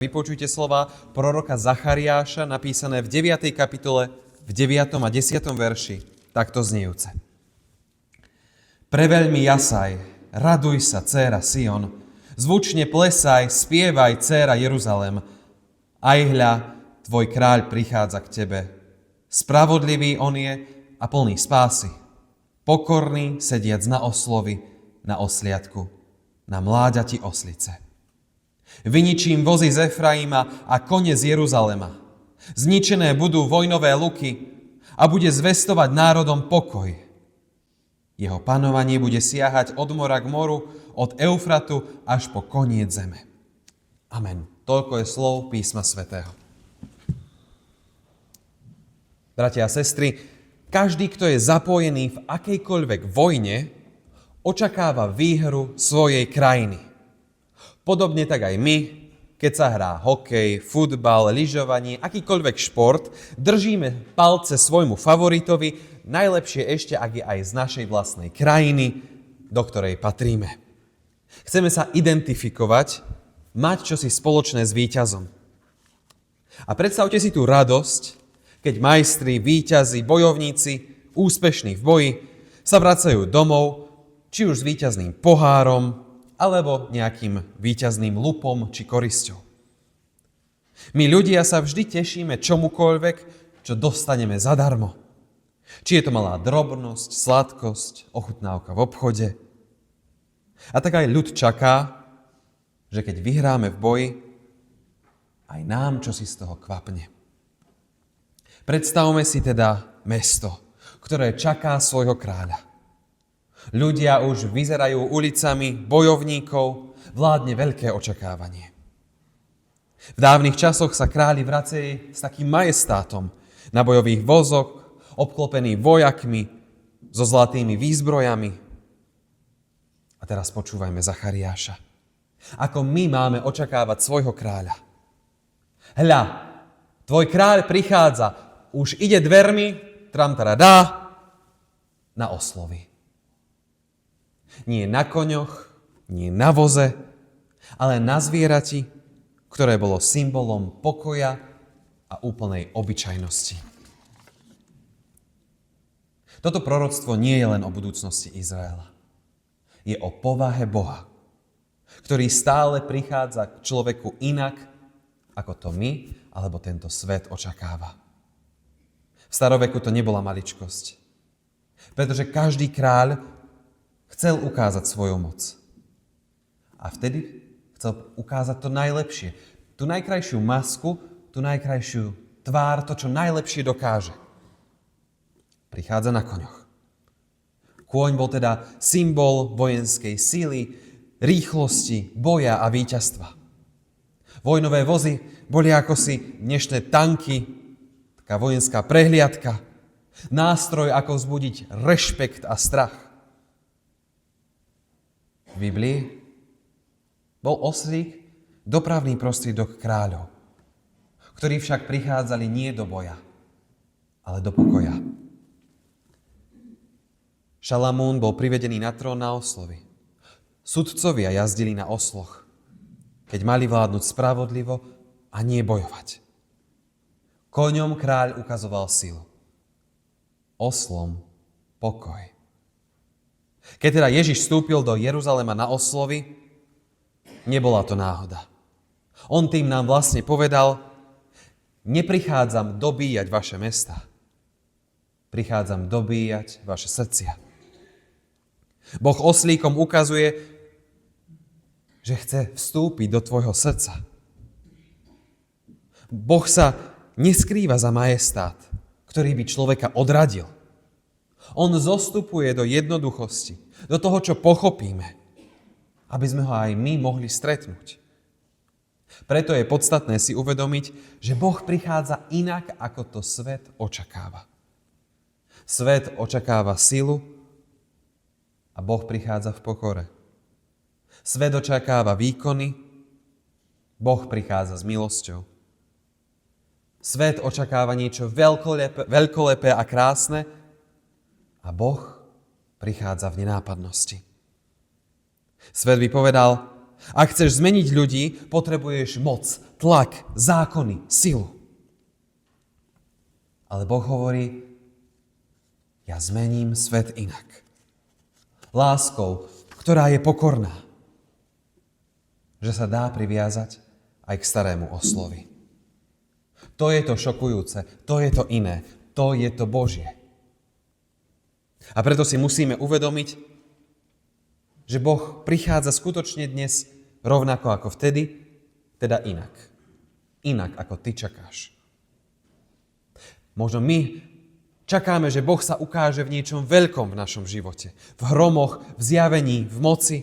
Vypočujte slova proroka Zachariáša, napísané v 9. kapitole, v 9. a 10. verši, takto znejúce. Preveľmi jasaj, raduj sa, dcéra Sion, zvučne plesaj, spievaj, dcéra Jeruzalem. Aj hľa, tvoj kráľ prichádza k tebe. Spravodlivý on je a plný spásy. Pokorný, sediac na oslovi, na osliadku, na mláďati oslice. Vyničím vozy z Efraima a kone z Jeruzalema. Zničené budú vojnové luky a bude zvestovať národom pokoj. Jeho panovanie bude siahať od mora k moru, od Eufratu až po koniec zeme. Amen. Toľko je slov písma svätého. Bratia a sestry, každý, kto je zapojený v akejkoľvek vojne, očakáva výhru svojej krajiny. Podobne tak aj my, keď sa hrá hokej, futbal, lyžovanie, akýkoľvek šport, držíme palce svojmu favoritovi, najlepšie ešte, ak je aj z našej vlastnej krajiny, do ktorej patríme. Chceme sa identifikovať, mať čosi spoločné s víťazom. A predstavte si tú radosť, keď majstri, víťazi, bojovníci, úspešní v boji, sa vracajú domov, či už s víťazným pohárom, alebo nejakým víťazným lupom či korisťou. My ľudia sa vždy tešíme čomukoľvek, čo dostaneme zadarmo. Či je to malá drobnosť, sladkosť, ochutnávka v obchode. A tak aj ľud čaká, že keď vyhráme v boji, aj nám čosi z toho kvapne. Predstavme si teda mesto, ktoré čaká svojho kráľa. Ľudia už vyzerajú ulicami bojovníkov, vládne veľké očakávanie. V dávnych časoch sa králi vraceli s takým majestátom na bojových vozoch, obklopení vojakmi, so zlatými výzbrojami. A teraz počúvajme Zachariáša. Ako my máme očakávať svojho kráľa. Hľa, tvoj kráľ prichádza, už ide dvermi, tramtaradá, na oslovy. Nie na koňoch, nie na voze, ale na zvierati, ktoré bolo symbolom pokoja a úplnej obyčajnosti. Toto proroctvo nie je len o budúcnosti Izraela. Je o povahe Boha, ktorý stále prichádza k človeku inak, ako to my alebo tento svet očakáva. V staroveku to nebola maličkosť, pretože každý kráľ chcel ukázať svoju moc. A vtedy chcel ukázať to najlepšie. Tú najkrajšiu masku, tú najkrajšiu tvár, to, čo najlepšie dokáže. Prichádza na koňoch. Kôň bol teda symbol vojenskej síly, rýchlosti, boja a víťazstva. Vojnové vozy boli akosi dnešné tanky, taká vojenská prehliadka, nástroj, ako vzbudiť rešpekt a strach. V Biblii bol oslík dopravný prostriedok kráľov, ktorí však prichádzali nie do boja, ale do pokoja. Šalamún bol privedený na trón na oslovi. Sudcovia jazdili na osloch, keď mali vládnuť spravodlivo a nie bojovať. Koňom kráľ ukazoval silu, oslom pokoj. Keď teda Ježiš vstúpil do Jeruzalema na oslovy, nebola to náhoda. On tým nám vlastne povedal, neprichádzam dobíjať vaše mesta, prichádzam dobíjať vaše srdcia. Boh oslíkom ukazuje, že chce vstúpiť do tvojho srdca. Boh sa neskrýva za majestát, ktorý by človeka odradil. On zostupuje do jednoduchosti, do toho, čo pochopíme, aby sme ho aj my mohli stretnúť. Preto je podstatné si uvedomiť, že Boh prichádza inak, ako to svet očakáva. Svet očakáva silu a Boh prichádza v pokore. Svet očakáva výkony, Boh prichádza s milosťou. Svet očakáva niečo veľkolepé a krásne, a Boh prichádza v nenápadnosti. Svet by povedal, Ak chceš zmeniť ľudí, potrebuješ moc, tlak, zákony, silu. Ale Boh hovorí, ja zmením svet inak. Láskou, ktorá je pokorná. Že sa dá priviazať aj k starému oslovi. To je to šokujúce, to je to iné, to je to Božie. A preto si musíme uvedomiť, že Boh prichádza skutočne dnes rovnako ako vtedy, teda inak. Inak ako ty čakáš. Možno my čakáme, že Boh sa ukáže v niečom veľkom v našom živote. V hromoch, v zjavení, v moci.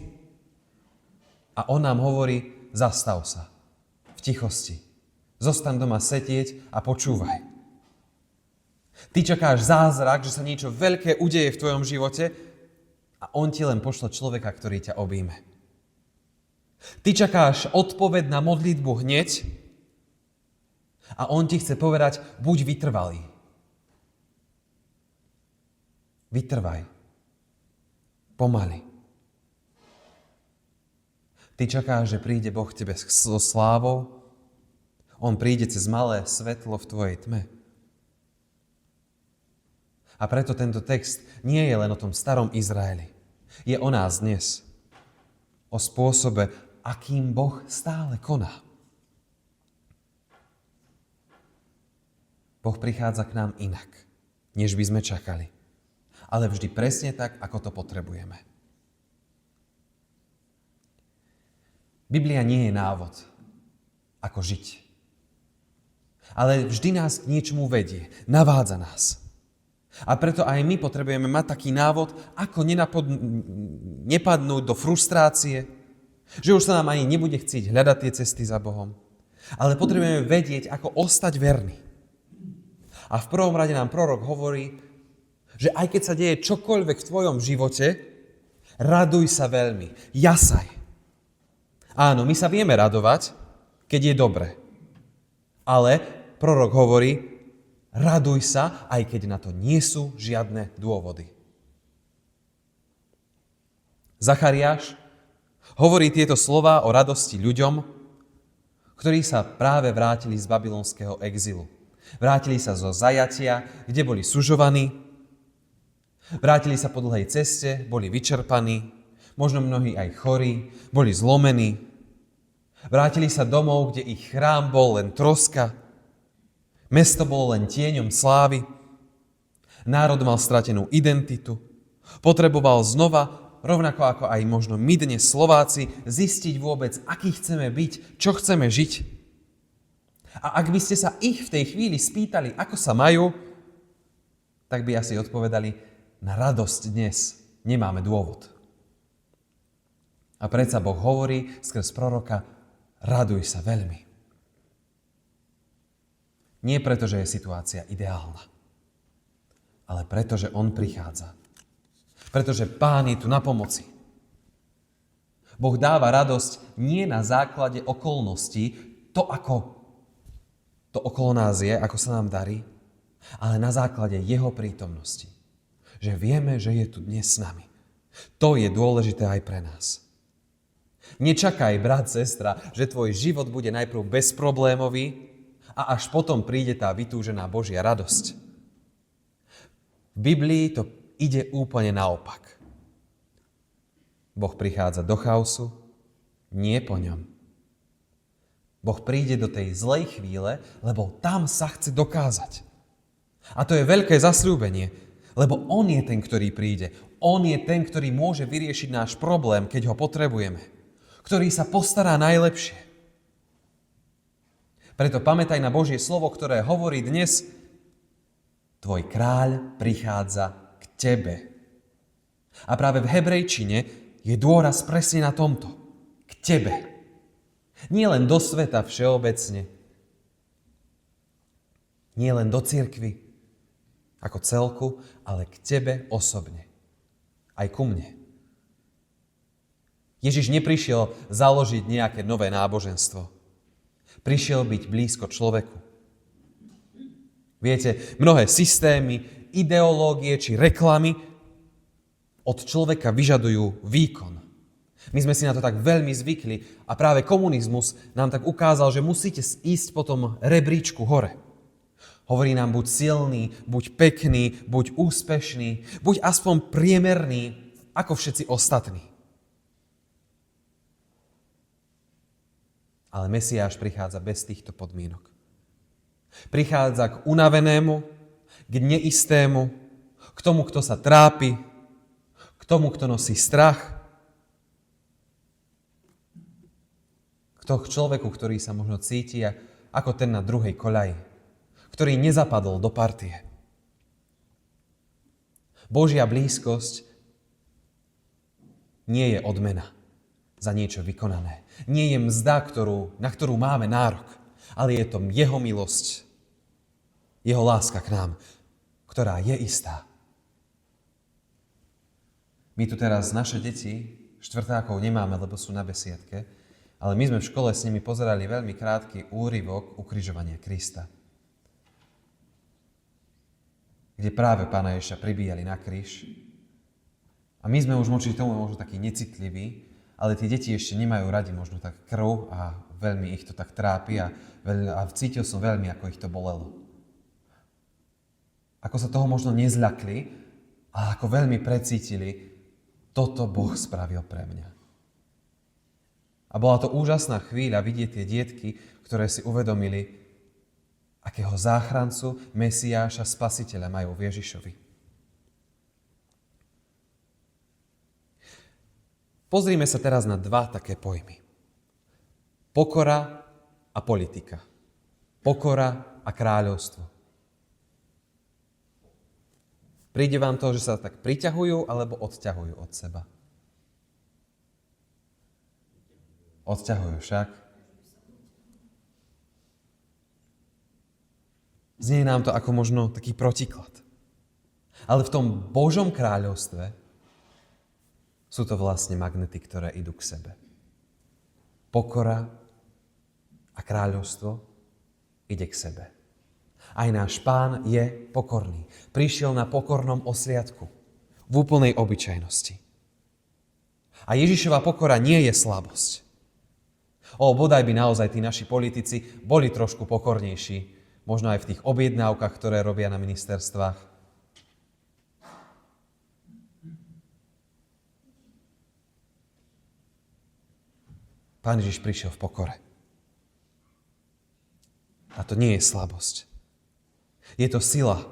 A on nám hovorí, zastav sa. V tichosti. Zostaň doma sedieť a počúvaj. Ty čakáš zázrak, že sa niečo veľké udeje v tvojom živote a on ti len pošle človeka, ktorý ťa objíme. Ty čakáš odpoveď na modlitbu hneď a on ti chce povedať, buď vytrvalý. Vytrvaj. Pomaly. Ty čakáš, že príde Boh k tebe so slávou. On príde cez malé svetlo v tvojej tme. A preto tento text nie je len o tom starom Izraeli. Je o nás dnes. O spôsobe, akým Boh stále koná. Boh prichádza k nám inak, než by sme čakali. Ale vždy presne tak, ako to potrebujeme. Biblia nie je návod, ako žiť. Ale vždy nás k niečomu vedie, navádza nás. A preto aj my potrebujeme mať taký návod, ako nepadnúť do frustrácie, že už sa nám ani nebude chcieť hľadať tie cesty za Bohom. Ale potrebujeme vedieť, ako ostať verný. A v prvom rade nám prorok hovorí, že aj keď sa deje čokoľvek v tvojom živote, raduj sa veľmi, jasaj. Áno, my sa vieme radovať, keď je dobre. Ale prorok hovorí, raduj sa, aj keď na to nie sú žiadne dôvody. Zachariáš hovorí tieto slová o radosti ľuďom, ktorí sa práve vrátili z babylonského exilu. Vrátili sa zo zajatia, kde boli sužovaní. Vrátili sa po dlhej ceste, boli vyčerpaní, možno mnohí aj chorí, boli zlomení. Vrátili sa domov, kde ich chrám bol len troska. Mesto bolo len tieňom slávy. Národ mal stratenú identitu. Potreboval znova, rovnako ako aj možno my dnes Slováci, zistiť vôbec, aký chceme byť, čo chceme žiť. A ak by ste sa ich v tej chvíli spýtali, ako sa majú, tak by asi odpovedali, na radosť dnes nemáme dôvod. A predsa Boh hovorí skrz proroka, raduj sa veľmi. Nie preto, že je situácia ideálna, ale preto, že on prichádza. Pretože Pán je tu na pomoci. Boh dáva radosť nie na základe okolností, to ako to okolo nás je, ako sa nám darí, ale na základe jeho prítomnosti. Že vieme, že je tu dnes s nami. To je dôležité aj pre nás. Nečakaj, brat, sestra, že tvoj život bude najprv bezproblémový a až potom príde tá vytúžená Božia radosť. V Biblii to ide úplne naopak. Boh prichádza do chaosu, nie po ňom. Boh príde do tej zlej chvíle, lebo tam sa chce dokázať. A to je veľké zasľúbenie, lebo on je ten, ktorý príde. On je ten, ktorý môže vyriešiť náš problém, keď ho potrebujeme. Ktorý sa postará najlepšie. Preto pamätaj na Božie slovo, ktoré hovorí dnes, tvoj kráľ prichádza k tebe. A práve v hebrejčine je dôraz presne na tomto. K tebe. Nie len do sveta všeobecne. Nie len do cirkvi ako celku, ale k tebe osobne. Aj ku mne. Ježiš neprišiel založiť nejaké nové náboženstvo. Prišiel byť blízko človeku. Viete, mnohé systémy, ideológie či reklamy od človeka vyžadujú výkon. My sme si na to tak veľmi zvykli a práve komunizmus nám tak ukázal, že musíte ísť po tom rebríčku hore. Hovorí nám, buď silný, buď pekný, buď úspešný, buď aspoň priemerný, ako všetci ostatní. Ale Mesiáš prichádza bez týchto podmienok. Prichádza k unavenému, k neistému, k tomu, kto sa trápi, k tomu, kto nosí strach, k človeku, ktorý sa možno cíti ako ten na druhej koľaji, ktorý nezapadol do partie. Božia blízkosť nie je odmena za niečo vykonané. Nie je mzda, na ktorú máme nárok, ale je to jeho milosť, jeho láska k nám, ktorá je istá. My tu teraz naše deti, štvrtákov nemáme, lebo sú na besiedke, ale my sme v škole s nimi pozerali veľmi krátky úryvok ukrižovania Krista, kde práve Pána Ježiša pribíjali na kríž. A my sme už voči tomu možno takí necitliví, ale tie deti ešte nemajú radi možno tak krv a veľmi ich to tak trápi a cítil som veľmi, ako ich to bolelo. Ako sa toho možno nezľakli, ale ako veľmi precítili, toto Boh spravil pre mňa. A bola to úžasná chvíľa vidieť tie dietky, ktoré si uvedomili, akého záchrancu, Mesiáša, Spasiteľa majú v Ježišovi. Pozrime sa teraz na dva také pojmy. Pokora a politika. Pokora a kráľovstvo. Príde vám to, že sa tak priťahujú alebo odťahujú od seba? Odťahujú však. Znie nám to ako možno taký protiklad. Ale v tom Božom kráľovstve sú to vlastne magnety, ktoré idú k sebe. Pokora a kráľovstvo ide k sebe. Aj náš Pán je pokorný. Prišiel na pokornom osliadku, v úplnej obyčajnosti. A Ježišova pokora nie je slabosť. Bodaj by naozaj tí naši politici boli trošku pokornejší, možno aj v tých objednávkach, ktoré robia na ministerstvách. Pán Ježiš prišiel v pokore. A to nie je slabosť. Je to sila,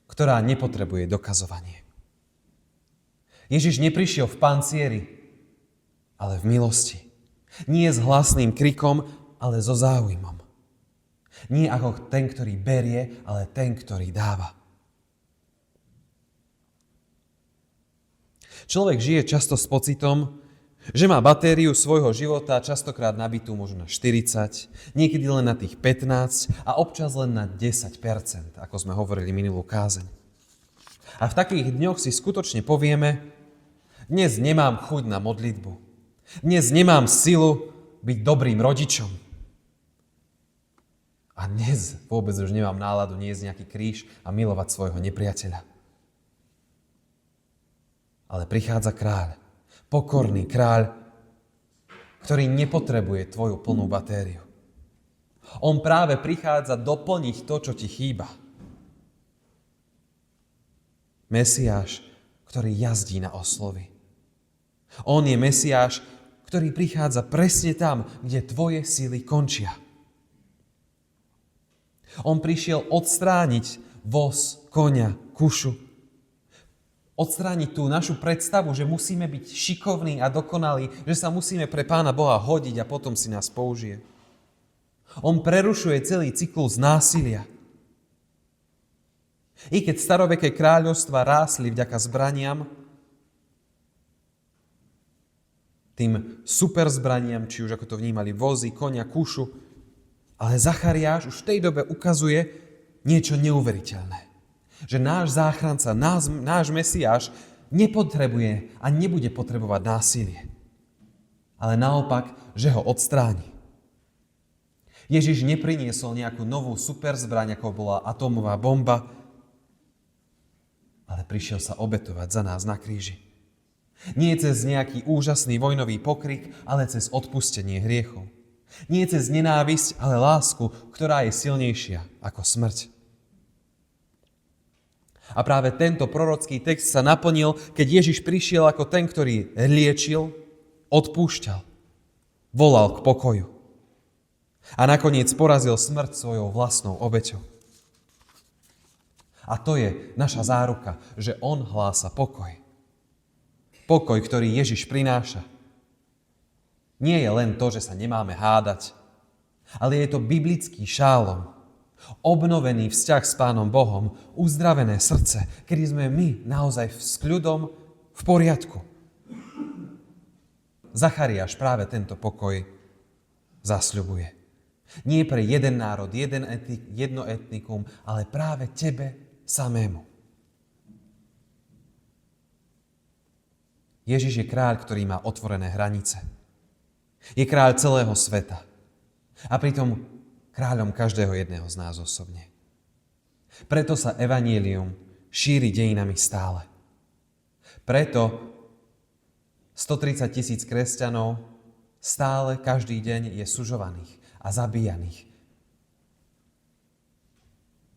ktorá nepotrebuje dokazovanie. Ježiš neprišiel v pancieri, ale v milosti. Nie s hlasným krikom, ale so záujmom. Nie ako ten, ktorý berie, ale ten, ktorý dáva. Človek žije často s pocitom, že má batériu svojho života častokrát nabitú možno na 40, niekedy len na tých 15 a občas len na 10%, ako sme hovorili minulú kázeň. A v takých dňoch si skutočne povieme, dnes nemám chuť na modlitbu. Dnes nemám silu byť dobrým rodičom. A dnes vôbec už nemám náladu niesť nejaký kríž a milovať svojho nepriateľa. Ale prichádza kráľ, pokorný kráľ, ktorý nepotrebuje tvoju plnú batériu. On práve prichádza doplniť to, čo ti chýba. Mesiáš, ktorý jazdí na oslovy. On je Mesiáš, ktorý prichádza presne tam, kde tvoje sily končia. On prišiel odstrániť voz, koňa, kušu. Odstrániť tú našu predstavu, že musíme byť šikovní a dokonalí, že sa musíme pre Pána Boha hodiť a potom si nás použije. On prerušuje celý cyklus násilia. I keď staroveké kráľovstvá rásli vďaka zbraniam, tým super zbraniam, či už ako to vnímali vozy, konia, kušu, ale Zachariáš už v tej dobe ukazuje niečo neuveriteľné. Že náš záchranca, náš Mesiáš nepotrebuje a nebude potrebovať násilie. Ale naopak, že ho odstráni. Ježiš nepriniesol nejakú novú super zbraň, ako bola atómová bomba, ale prišiel sa obetovať za nás na kríži. Nie cez nejaký úžasný vojnový pokrik, ale cez odpustenie hriechov. Nie cez nenávisť, ale lásku, ktorá je silnejšia ako smrť. A práve tento prorocký text sa naplnil, keď Ježiš prišiel ako ten, ktorý liečil, odpúšťal, volal k pokoju. A nakoniec porazil smrť svojou vlastnou obeťou. A to je naša záruka, že on hlása pokoj. Pokoj, ktorý Ježiš prináša. Nie je len to, že sa nemáme hádať, ale je to biblický šálom, obnovený vzťah s Pánom Bohom, uzdravené srdce, kedy sme my naozaj s kľudom v poriadku. Zachariáš práve tento pokoj zasľubuje. Nie pre jeden národ, jedno etnikum, ale práve tebe samému. Ježiš je kráľ, ktorý má otvorené hranice. Je kráľ celého sveta. A pritom kráľom každého jedného z nás osobne. Preto sa evanjelium šíri dejinami stále. Preto 130 000 kresťanov stále každý deň je sužovaných a zabíjaných.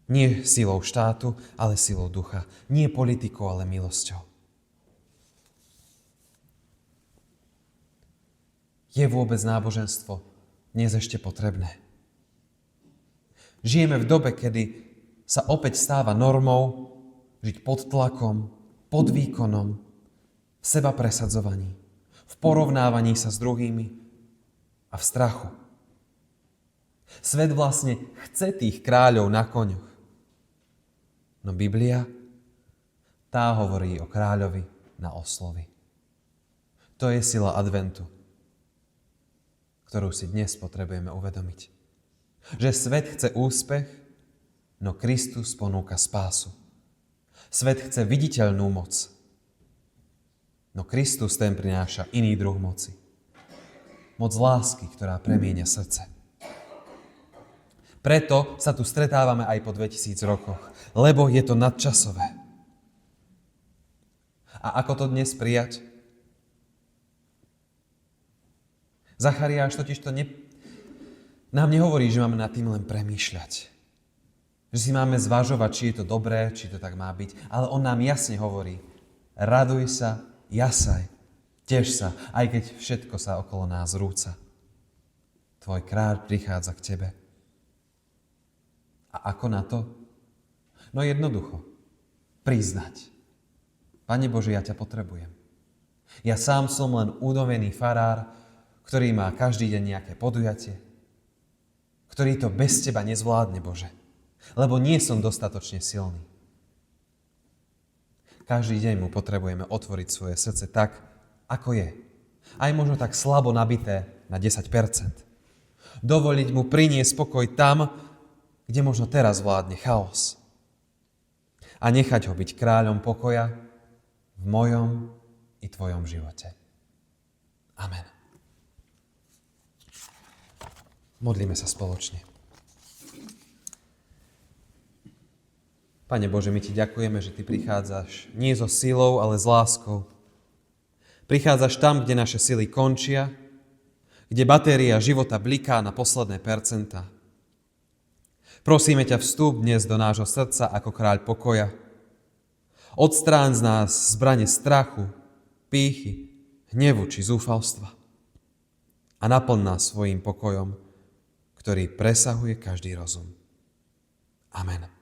Nie silou štátu, ale silou ducha. Nie politikou, ale milosťou. Je vôbec náboženstvo dnes ešte potrebné? Žijeme v dobe, kedy sa opäť stáva normou žiť pod tlakom, pod výkonom, v seba presadzovaní, v porovnávaní sa s druhými a v strachu. Svet vlastne chce tých kráľov na koňoch. No Biblia, tá hovorí o kráľovi na oslovi. To je sila adventu, ktorú si dnes potrebujeme uvedomiť. Že svet chce úspech, no Kristus ponúka spásu. Svet chce viditeľnú moc, no Kristus ten prináša iný druh moci. Moc lásky, ktorá premieňa srdce. Preto sa tu stretávame aj po 2000 rokoch, lebo je to nadčasové. A ako to dnes prijať? Zachariáš totiž to nám nehovorí, že máme nad tým len premýšľať. Že si máme zvažovať, či je to dobré, či to tak má byť. Ale on nám jasne hovorí, raduj sa, jasaj, teš sa, aj keď všetko sa okolo nás rúca. Tvoj kráľ prichádza k tebe. A ako na to? No jednoducho, priznať. Pane Bože, ja ťa potrebujem. Ja sám som len unovený farár, ktorý má každý deň nejaké podujatie, ktorý to bez teba nezvládne, Bože, lebo nie som dostatočne silný. Každý deň mu potrebujeme otvoriť svoje srdce tak, ako je. Aj možno tak slabo nabité na 10%. Dovoliť mu priniesť pokoj tam, kde možno teraz vládne chaos. A nechať ho byť kráľom pokoja v mojom i tvojom živote. Amen. Modlíme sa spoločne. Pane Bože, my Ti ďakujeme, že Ty prichádzaš nie so silou, ale s láskou. Prichádzaš tam, kde naše sily končia, kde batéria života bliká na posledné percentá. Prosíme ťa, vstúp dnes do nášho srdca ako kráľ pokoja. Odstráň z nás zbrane strachu, pýchy, hnevu či zúfalstva. A naplň nás svojím pokojom, ktorý presahuje každý rozum. Amen.